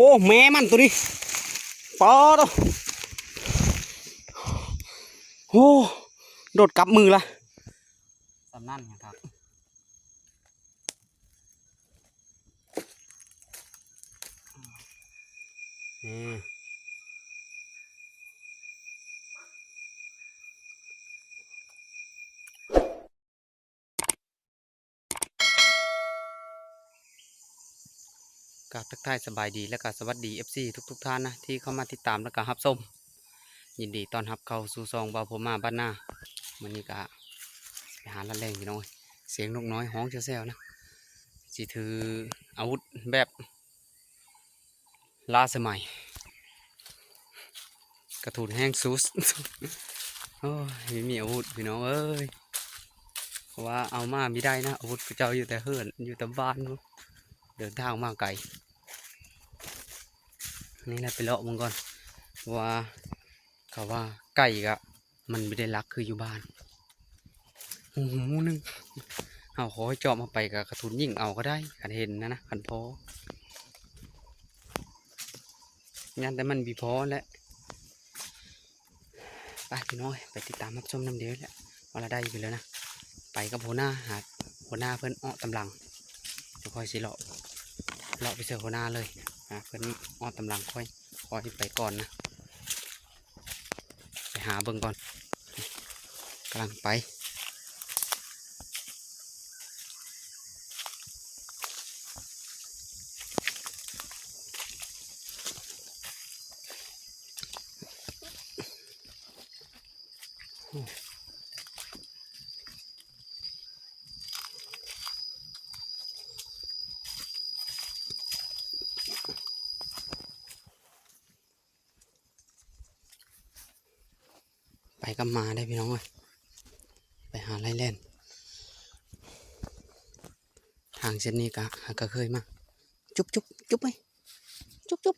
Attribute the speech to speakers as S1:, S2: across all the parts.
S1: อ้แม่มันตัวนี้ปอดโอ้โดดกลับมือละสำนั่นครับนี่กับทักทายสบายดีและก็สวัสดีFC ทุกท่านนะที่เข้ามาติดตามและก็รับชมยินดีต้อนรับเข้าสู่ซองเบาผมมาบ้านหน้ามันนี่ก็ไปหาละแรงพี่น้อยเสียงนกน้อยห้องแซวๆนะสิถืออาวุธแบบล้าสมัยกระถุนแห้งซูส โอ้ยไม่มีอาวุธพี่น้องเอ้ยเพราะว่าเอามาไม่ได้นะอาวุธพระเจ้าอยู่แต่เฮือนอยู่แต่บ้านนู้นเดินทางมาไกลนี่แหละไปเลาะมันก่อนว่าเขาว่าไก่กะมันไม่ได้รักคืออยู่บ้านหูนึงเอาขอให้จอมเอาไปกับกระถุนยิ่งเอาก็ได้ขันเห็นนะขันพองั้นแต่มันบีพอแหละไปพี่น้อยไปติดตามรับชมน้ำเดียวแหละว่าเราได้อยู่แล้วนะไปกับหัวหน้าหาหัวหน้าเพื่อนอ้อตำลังเดี๋ยวค่อยสิเลาะไปเจอหัวหน้าเลยเพื่อนอ้อตำลังค่อยไปก่อนนะไปหาเบิ่งก่อนกำลังไปกับมาได้พี่น้องเลยไปหาไล่เล่นทางเส้นนี้ก็เคยมาจุ๊บจุ๊บจุ๊บไหมจุ๊บจุ๊บ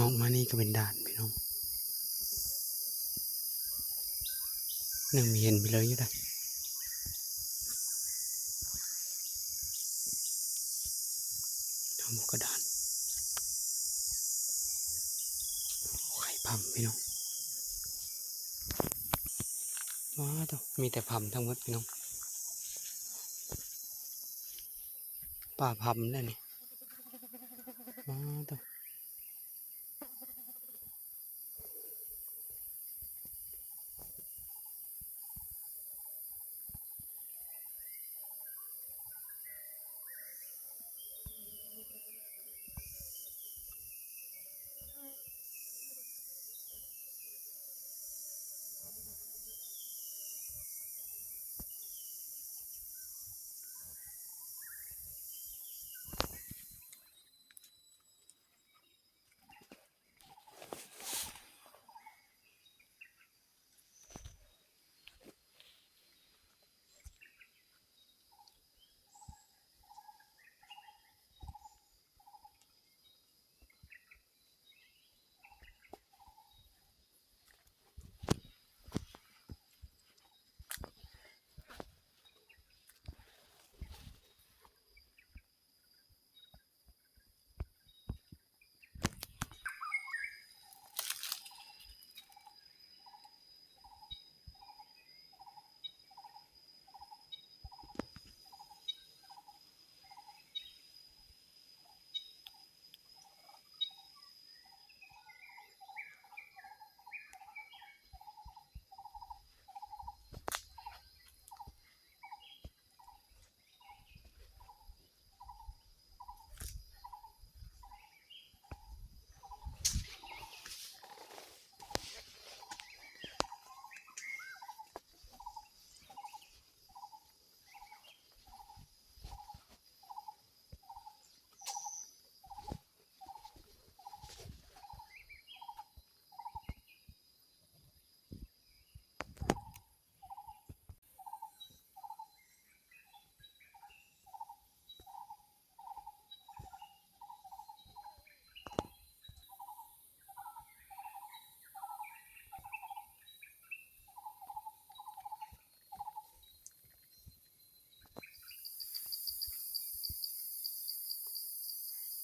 S1: ออกมานี่ก็เป็นด่านพี่น้องยังมีเห็นไปเลยอยู่ได้ทำกระดานไข่พัมพี่น้องว้าตัวมีแต่พัมทั้งหมดพี่น้องป่าพัมนั่นนี่ อ๋อตัว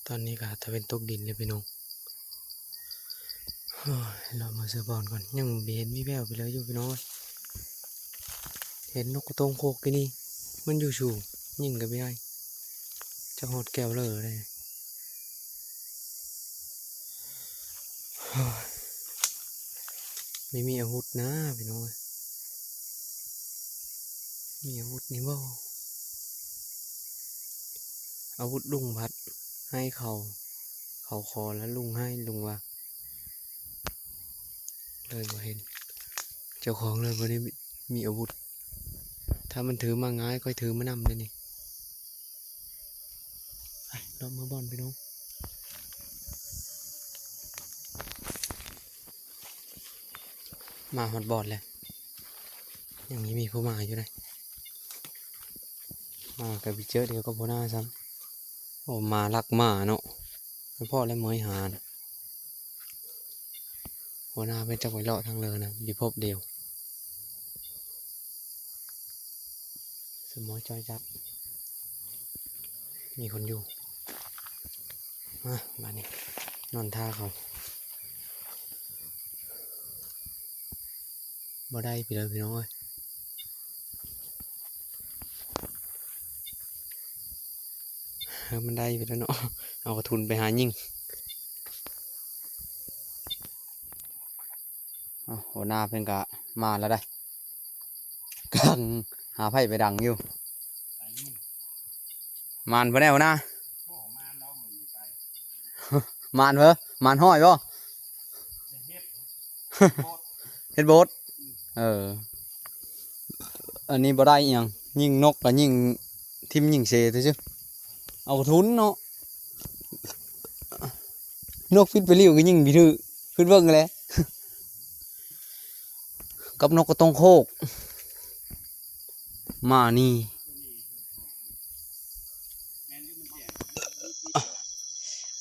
S1: ตอนนี้ก็ถ้าเป็นตกดินเลยพี่น้องโอ้ยเรามาเสือบอลก่อนยังเห็นมีแววไปเลยอยู่พี่น้องเห็นนกกระโตงโคกที่นี่มันอยู่ชูยิงกันไม่ได้จะหดแก้วเลยเลยโอ้ยไม่มีอาวุธนะพี่น้องมีอาวุธนี่บ่อาวุธลุงพัดให้เขาคอแล้วลุงให้ลุงว่าเลยบ่เห็นเจ้าของเลยบ่ได้มีอาวุธถ้ามันถือมาง่ายค่อยถือมานำเลยนี่ไปเรามาบอลพี่น้องมาฮอดบอลเลยยังมีผู้มาอยู่เลยมากับพี่เจอเดี๋ยวก็บ่น่าซ้ำโอ้มาลักมาเนาะพ่อและเมยหานหัวหน้าเป็นจักรไว้เลาะทางเลยนะดีพบเดียวสมอจอยจัดมีคนอยู่มานี่นอนท่าเขาบ่ได้ไปเลยพี่น้องเอ้ยมันได้ไปแล้วเนาะเอากระทุนไปหายิ่งหัวหน้าเพิ่นกะมาแล้วได้กำลังหาไผ่ไปดังอยู่มานบ่ได้หัวหน้ามานเหรอมานห้อยบ่เฮ็ดโบสอันนี้บ่ได้อีหยังยิงนกกับยิงทิมยิงเสยซื่อๆเอากระทุนเนาะนกฟิตไปเลี้ยวก็ยิงพี่ถือฟิตเบิ่งเลยกับนกกระตงโคกมานี่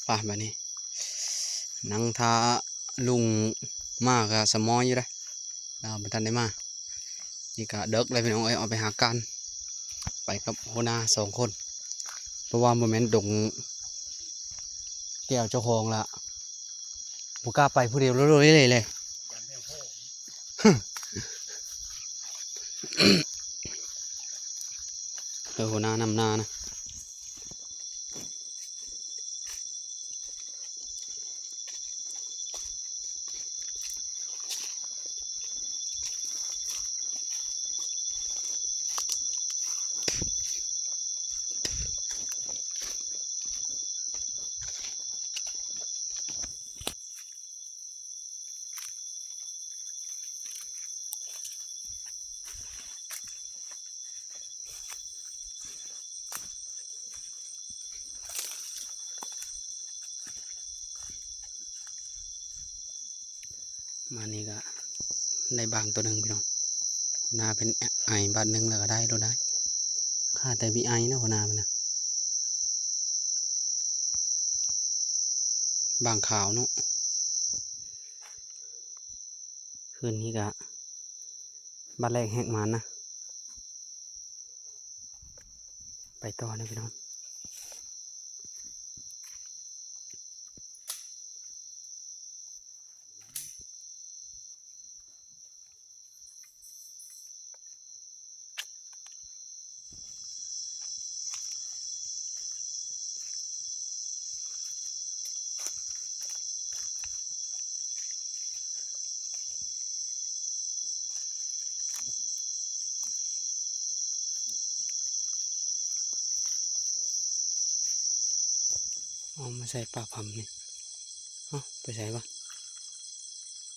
S1: ป่ะแบบนี้นังทาลุงมากอะสมอยอยู่ได้เราไม่ทันได้มานี่ก็เด็กเลยพี่น้องเอ้ยเอาไปหากันไปกับหัวหน้า2 คนเพราะว่าโมเมนต์ดงแก้วเจ้าของละบุกล้าไปผู้เดียวเลยเลยหัวหน้านำหน้านะ มานี่ก็ได้บางตัวหนึ่งพี่น้องหัวหน้าเป็นไอบาทหนึ่งแล้วก็ได้เราได้ข้าแต่มีไอนะหัวหน้ามันนะบางขาวเนาะคืนนี้ก็บาทแรกแหกมันนะไปต่อนะพี่น้องเอามาใส่ปลาพำนี่ไปใส่ปะ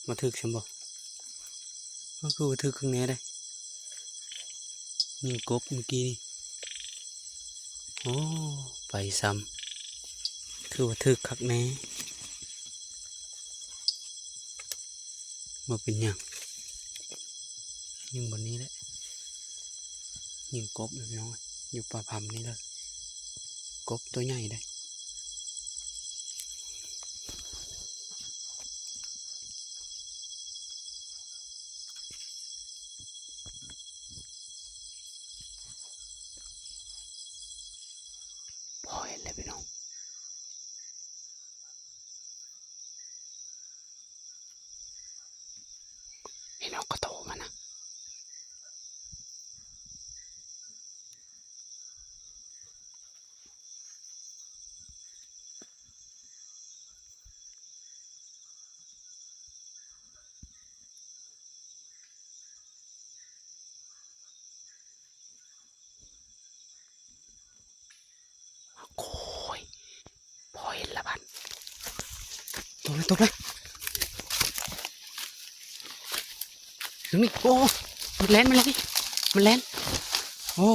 S1: มาถึกฉันบอกก็คือมาถึกข้างนี้ได้ยิงกบเมื่อกี้นี่โอ้ไปซ้ำคือว่าถึกคักแน่มาเป็นอย่างยิงบนนี้แหละยิงกบเลยพี่น้องอยู่ปลาพำนี่เลยกบตัวใหญ่ได้พอเห็นเลยพี่น้องเห็นเอากระโตมันนะโอ้ยพอเห็นละพันตกเลยถึงนี่โอ้มันแลนมันแลนมันแลนโอ้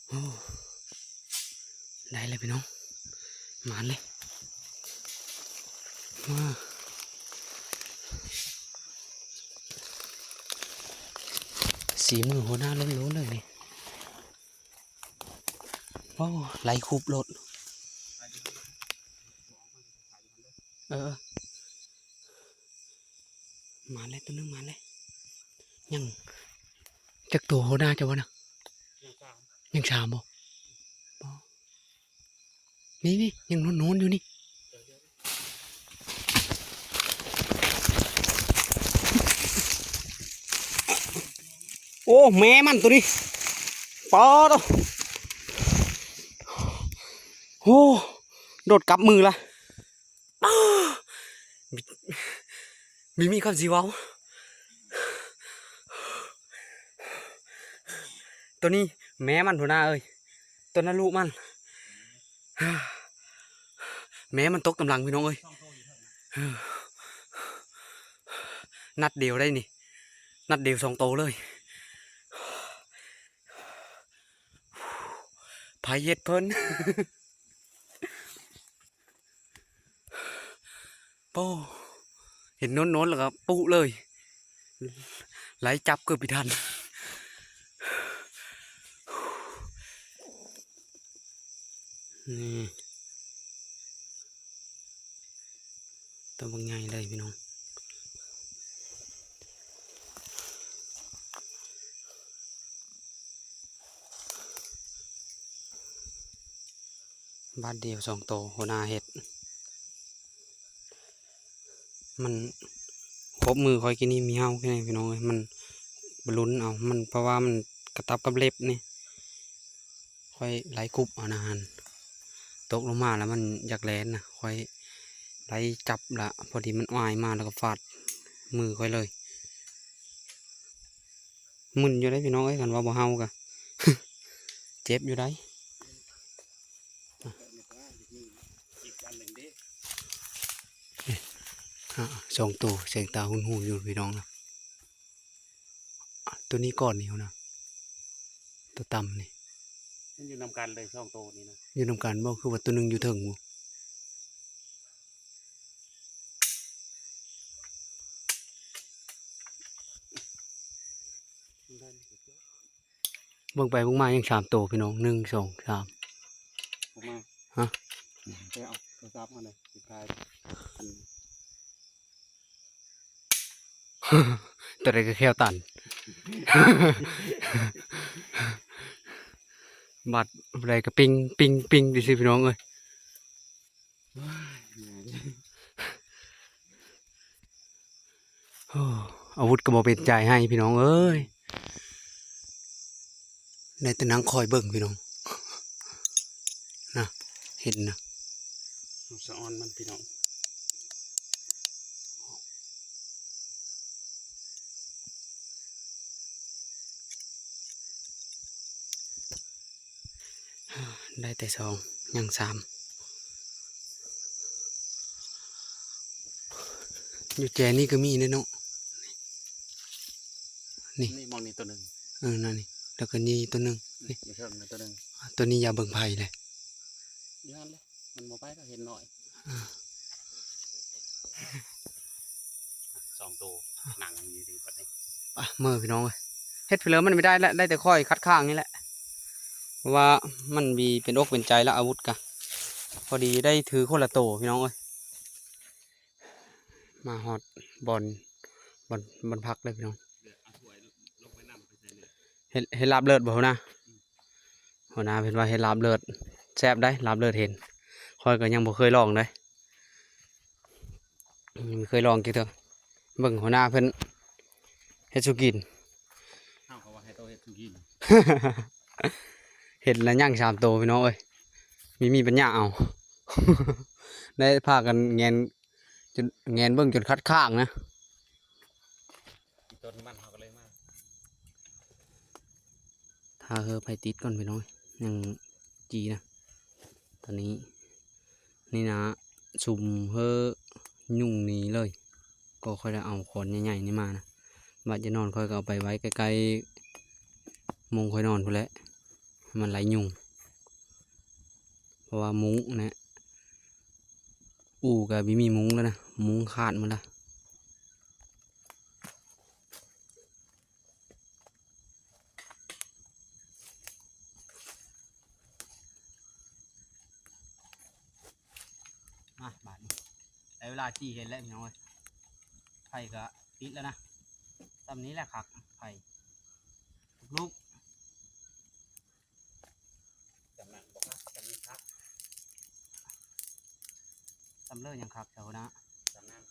S1: โอ้ได้เลยพี่น้องหมานเลยมาสีมือหัวหน้าล้นๆเลยนี่โอ้ไหลคูบรถเออหมานเลยตัวนึงหมานเลยยังจากตัวหัวหน้าจะวะนะยังชามบ่นี่ยังโน้นอยู่นี่โอ้แม่มันตัวนี้ปอดโอ้โดดกลับมือละมีคำสีว้าวตัวนี้แม่มันหัวหน้าเอ้ยตัวนั้นลูกมันแม่มันตกกำลังพี่น้องเอ้ยนัดเดียวได้นี่นัดเดียว2 โตเลยพายเย็ดเพิ่นโป้เห็นโน้นแล้วก็ปุ๊เลยไหลจับเกือบไปทันนี่ตัวบางใหญ่เลยพี่น้องบาทเดียว2 โตหัวหน้าเห็ดมันครบมือคอยกินนี่มีเฮาแค่ไหนพี่น้องมันบลุ้นเอามันเพราะว่ามันกระตับกับเล็บนี่ค่อยไหลคุบเอานะฮันตกลงมาแล้วมันอยากแลนนะค่อยไหลจับละพอดีมันว่ายมาแล้วก็ฟาดมือค่อยเลยมึนอยู่ได้พี่น้องเอ้ยกันว่าบ่เฮากะ เจ็บอยู่ได้2 ตัวเสียงตาหุ่นหูอยู่พี่น้องนะตัวนี้ก่อนนี่นะตัวต่ำนี่
S2: มันอยู่นำกันเลย2 โตนี่นะ
S1: อยู่นำกันบ่คือว่าตัวหนึ่งอยู่ถึงบ่ เบิ่งไปเบิ่งมายัง3 ตัวพี่น้อง1 2 3
S2: ผมมา
S1: ฮะ
S2: ไปเอาโทรศัพท์มาเลยสุดท้ายอัน
S1: ตัวใดก็แค่ตัน บัดอะไรก็ปิงปิงปิงดิสิพี่น้องเอ้ยโอ้อาวุธก็บ่เป็นใจให้พี่น้องเอ้ยในแต่นังคอยเบิ่งพี่น้องนะเห็นนะ
S2: สะออนมันพี่น้อง
S1: ได้แต่2ยัง3อยู่แจนี่ก็มีเนาะนี่
S2: นี่มองนี่ตัวหนึ่ง
S1: นั่นนี่แล้วก็นี่ตัวหนึง
S2: นี่เพิ่มตัวหนึ่ง
S1: ตัวนี้อย่าเบิ่งไผเลย
S2: ย้อนเลยมันบ่ไปก็เห็นหน่อย2 ตัวหนังอยู่ดีแบบนี้
S1: ป่ะมือพี่น้องเอ้ยเฮ็ดไปเลยมันไม่ได้แล้วได้แต่ค่อยคัดข้างนี่แหละเพราะว่ามันมีเป็นอกเป็นใจแล้วอาวุธกะพอดีได้ถือคนละโตพี่น้องเอ้ยมาฮอดบอลบอลพักเลยพี่น้องเห็นลาบเลิศบ่หัวหน้าเห็นว่าเห็นลาบเลิศแซ่บได้ลาบเลิศเห็นค่อยก็ยังบ่เคยลองเลยยังไม่เคยลองกี่เถอะเบิ่งหัวหน้าเพิ่นเฮ็ดสุกิน
S2: เอาเขาว่าให้ตัวเห็ดทุกิน
S1: เห็นแล้วย่าง3 ตัวพี่น้องเอ้ยมีปัญญาเอา ได้พากันแงนจนแงนเบิ่งจนคัดข้างนะ
S2: อีต้นมันเขาก็เลยมา
S1: ถ้าไผติดก่อนพี่น้องยังจีนะตอนนี้นี่นะสุ่มยุ่งหนีเลยก็ค่อยได้เอาขอนใหญ่ๆนี่มานะบัดจะนอนค่อยก็เอาไปไว้ใกล้ๆมุงค่อยนอนพุ่นแหละมันไหลยุงเพราะว่ามุ้งนะกับบิมีมุ้งแล้วนะมุ้งขาดหมดละมาบาดนี้ได้เวลาจี้เห็นแล้วพี่น้องเอ้ยไผ่ก็ติดแล้วนะตำนี้แหละครับไผ่ลูก
S2: จำหนังบอกว่าจำนี่ครับ
S1: ตำเลิศยังครับเจ้านะ
S2: จำนั่น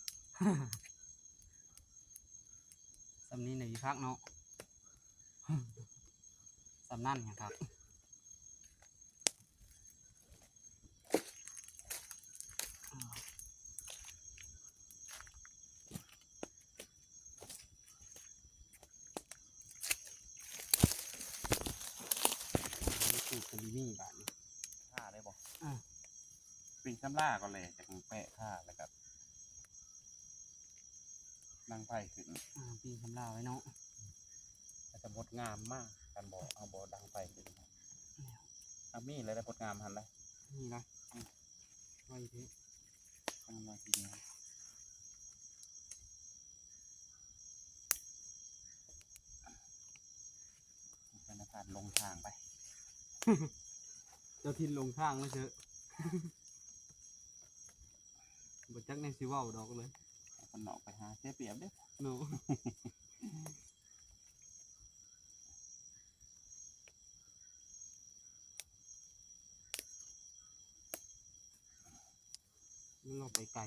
S1: ตำนี้ในวิพักเนาะ ตำนั่นยังครับสูตรเป็นนี่บาทนี้
S2: ฆ่าได้บอกปิงซ้ำล่าก็เลยจากแปะฆ่าแล้วกับนั่งไผ่ขึ้น
S1: ปีนคำลาไว้เนาะ
S2: อาจจะบดงามมากการบอกเอาบอดังไผ่ขึ้นเอามีเลยได้บดงามหันเลย
S1: นี่นะไว้ที
S2: ตั้งมาทีนี้เป็นอากาศลงทางไป
S1: เจ้าทินลงข้างแล้วเชอะ บดจักในซิว่าวดอกเลย
S2: คนหนอกไปหาเสียเปรียบเด้อ
S1: เนาะ นี่เราไปไกล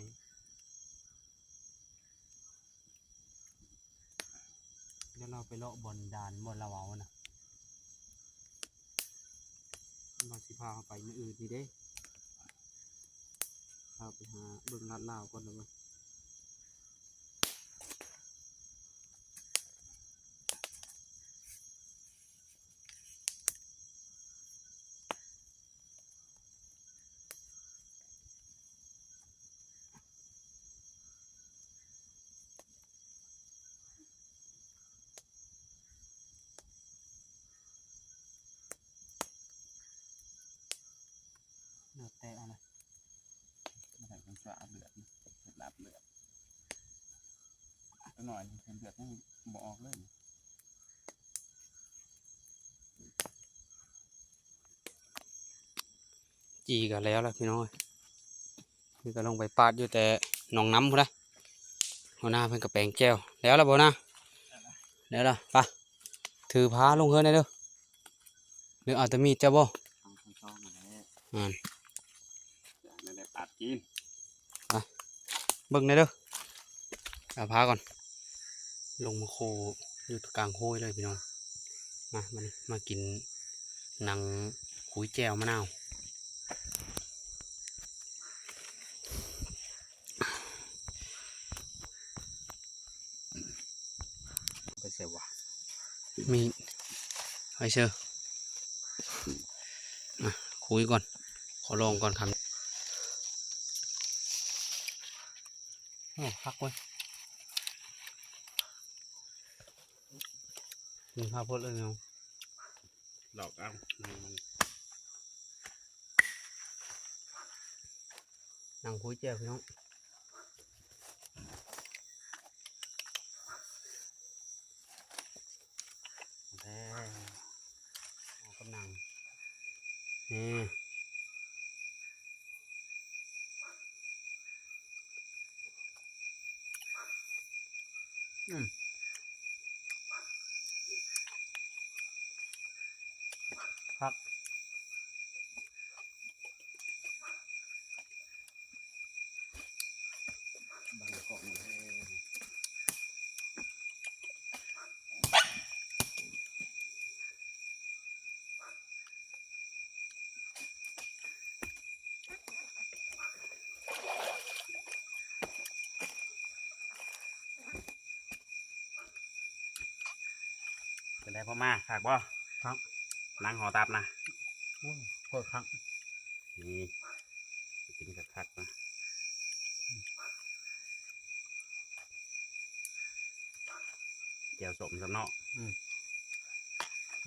S1: แล้วเราไปเลาะบนดานบนละเวานะเราสิพาไปมื้ออื่นนี่เด้พาไปหาเบิ่งลาดลาวก่อนเลย เลือดแตะอะไร
S2: ไม่ใช่เป็นเสืออาบเลือดนะเลือดอาบเลือดตัวหน่อยเป็นเลือดยังบ่ออกเลย
S1: จีกันแล้วล่ะพี่น้องนี่ก็ลงไปปาดอยู่แต่หนองน้ำพุ่นนะหัวหน้าเพิ่นกระแปลงแก้วแล้วล่ะบ่นะแล้วล่ะไปถือพาลงเฮือนได้เด้อหรือเอาแต่มีดเจ้าบ่
S2: เอาช่องๆมาแล้ว
S1: อ่า
S2: นั่นแหละตัดกิน
S1: เบิ่งได้เด้อเอาพาก่อนลงมาโคอยู่กลางโคยเลยพี่น้องมานี่มากินหนังขุยแก้วมะนาว
S2: ไปเสียวะ
S1: มีไอเชอร์คุยก่อน ขอลองก่อนคำโอ้พักไว้มีข้าวโพดเลยเนาะ
S2: หลอกเอามัน
S1: หนังคุยแจ่วพี่น้องแท้เอากำลังนี่พัก
S2: บางกอกนี่ เป็นได้พ่อมาขากบ่
S1: พัก
S2: นั่งหอตับนะ
S1: โอ้เปิดพัก
S2: นี่กินคักๆนะแจ่วสมสำเนาะ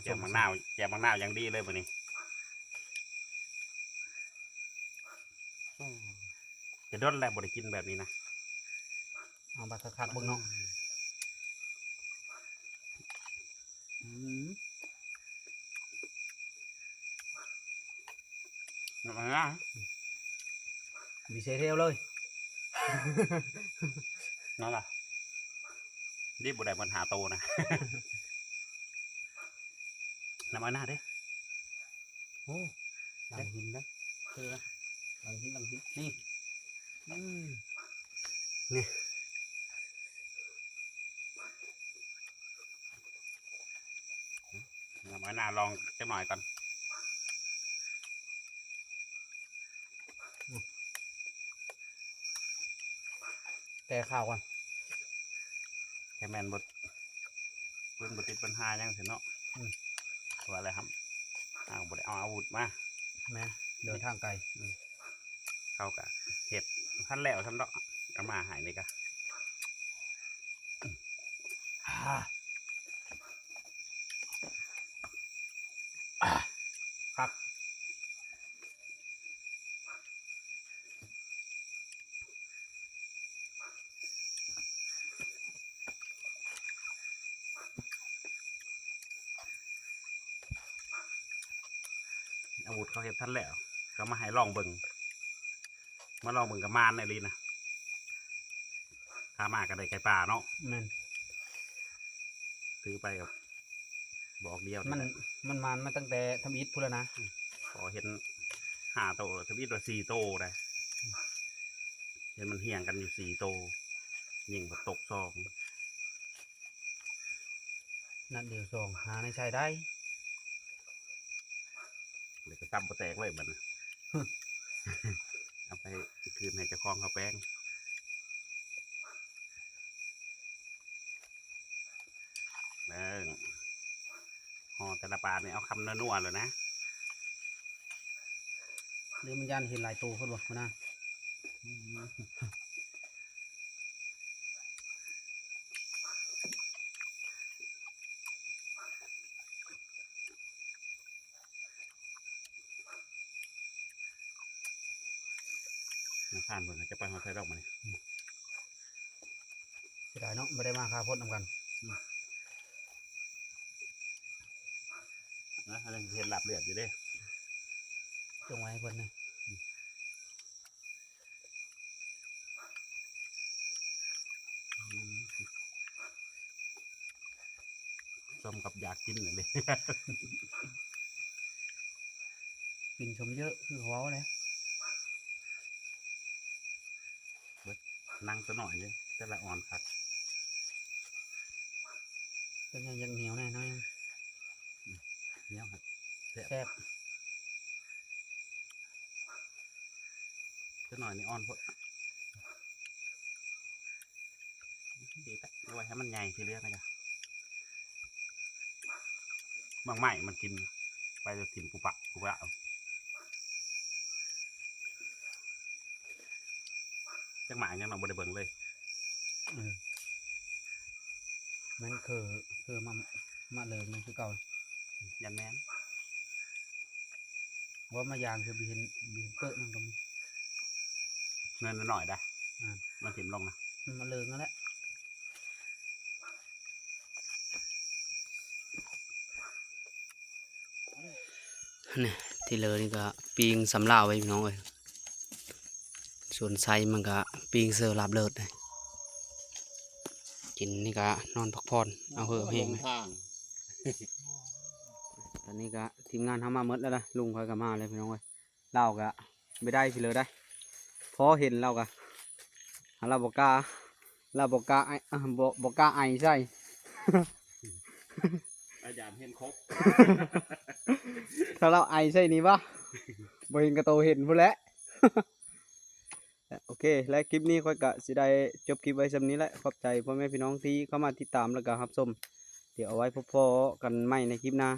S2: แจ่วมะนาวอย่างดีเลยวันนี้จะดดแล้วบ่ได้กินแบบนี้นะ
S1: เอาบัตรคักๆเบิ่งเนาะ
S2: มาละ
S1: มีเซเทลเลย
S2: นั่นล่ะรีบบ่ได้มันหาโตนะ น้ำมันหน้าเด้
S1: โอ้หลังหินนะเจอนะหลังหินนี่นี่
S2: น้ำมันหน้าลองจักหน่อยก่อน
S1: แต่ข่าวก่อน
S2: แค่แมนบดปืนบดติดปัญหายังสิเนาะว่าอะไรครับเอาบดเอาอาวุธมา
S1: แม่เดินทางไกล
S2: เข้ากับเห็ดท่านแล้วท่านเนาะก็มาหายนี่กะ
S1: ครับ
S2: อาวุธเขาเห็ดท่านแล้วก็มาให้ลองเบิ่งมาลองเบิ่งกับมารในลีนะข้ามาก็ได้ไก่ป่าเนาะ
S1: แม่น
S2: ซื้อไปกับบอกเดียว
S1: มัน
S2: แหละ
S1: มันมาตั้งแต่ทำอิฐพูดแล้วนะ
S2: พอเห็น5 โตทวีตว่า4 โตได้เห็นมันเหี่ยงกันอยู่4 โตยิงก็ตกซอง
S1: นัดเดียวสองหาในชายได้
S2: เลยก็ซ้ำบ่แตกเลยมัน เอาไปคืนให้เจ้าของเขาแป้งเบิ่งห่อแต่ละปลาเนี่ยเอาคำนัวๆเลยนะ
S1: หรือมันยันเห็นหลายตัวพูดบ่มานะ
S2: น้ำผ่านบนจะไปหอไทยดอกมาเนี่ย
S1: เสียดายเนาะไม่ได้มาคาพดนำกัน
S2: นะเห็นหลับเลือดอยู่เด้
S1: จงไว้ให้เพิ่นเลย
S2: ส้มกับอยากกินเลย
S1: กินชมเยอะคือเขาเลย
S2: นั่งซะหน่อยเลยแต่ละอ่อนคัก
S1: ก็ยังเหนียวแน่น้อย
S2: เนี่ยครับ
S1: แซ่บ
S2: ซะหน่อยนี่อ่อนพอดีแต่เอาไว้ให้มันใหญ่ทีเรียกนะจ๊ะบางไม้มันกินไปจะถิ่มปุปะเอาจังหมายังเราบริเบิงเลย
S1: มันคือมาเลยมันคือเก่า
S2: ยันแม่น
S1: ว่ามายางคือบินเปิดมันก็มี
S2: เงินหน่อยได้
S1: อ่า
S2: มันถิ่มลงนะ
S1: มันมาเลยนั่นแหละนี่ที่เลยนี่ก็ปิงสำลาไว้พี่น้องเอ้ยส่วนไซมันก็ปิงเสือลาบเลิศเลยกินนี่ก็นอนพักผ่อนเอาเหอะเพลงเลยตอนนี้ก็ทีมงานทำมาหมดแล้วนะลุงคอยกับมาเลยพี่น้องเอ้ยเราก็ไม่ได้พี่เลยได้พอเห็นเราก็เราบอกกล้าไอบอกกล้าไอใช่
S2: อาจารย์เห็นครบ
S1: ถ้าเราไอใช่นี่ปะบ่เห็นกระโตเห็นพูดแล้ว โอเคและคลิปนี้ค่อยกะสิได้จบคลิปไว้สำนี้แหละขอบใจพ่อแม่พี่น้องที่เข้ามาติดตามแล้วก็รับชมเดี๋ยวเอาไว้พบกันใหม่ในคลิปหน้า